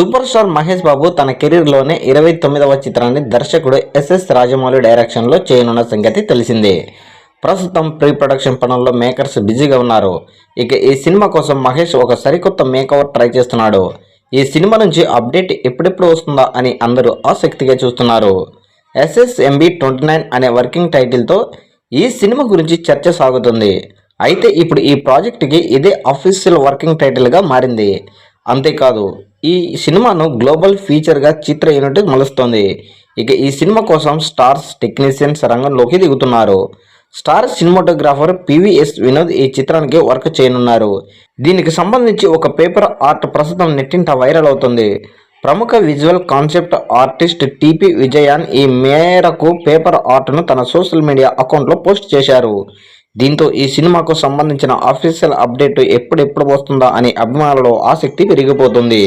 Super star Mahesh Babu తన కెరీర్లోనే 29వ చిత్రాన్ని దర్శకుడు ఎస్ఎస్ రాజమౌళి డైరెక్షన్లో చేయనున్న సంగతి తెలిసిందే. ప్రస్తుతం ప్రీ ప్రొడక్షన్ పనుల్లో మేకర్స్ బిజీగా ఉన్నారు. ఇక ఈ సినిమా కోసం మహేష్ ఒక సరికొత్త మేకవర్ ట్రై చేస్తున్నాడు. ఈ సినిమా నుంచి అప్డేట్ ఎప్పుడెప్పుడు వస్తుందా అని అందరూ ఆసక్తిగా చూస్తున్నారు. SSMB 29 అనే వర్కింగ్ టైటిల్తో ఈ సినిమా గురించి చర్చ సాగుతుంది. అయితే ఇప్పుడు ఈ ప్రాజెక్టుకి ఇదే అఫీషియల్ వర్కింగ్ టైటిల్గా మారింది. అంతేకాదు ఈ సినిమాను గ్లోబల్ ఫీచర్గా చిత్ర యూనిట్ మలుస్తోంది. ఇక ఈ సినిమా కోసం స్టార్స్, టెక్నీషియన్స్ రంగంలోకి దిగుతున్నారు. స్టార్ సినిమాటోగ్రాఫర్ PVS వినోద్ ఈ చిత్రానికి వర్క్ చేయనున్నారు. దీనికి సంబంధించి ఒక పేపర్ ఆర్ట్ ప్రస్తుతం నెట్టింట వైరల్ అవుతుంది. ప్రముఖ విజువల్ కాన్సెప్ట్ ఆర్టిస్ట్ TP విజయాన్ ఈ మేరకు పేపర్ ఆర్ట్ను తన సోషల్ మీడియా అకౌంట్లో పోస్ట్ చేశారు. దీంతో ఈ సినిమాకు సంబంధించిన అఫీషియల్ అప్డేట్ ఎప్పుడెప్పుడు వస్తుందా అని అభిమానులలో ఆసక్తి పెరిగిపోతుంది.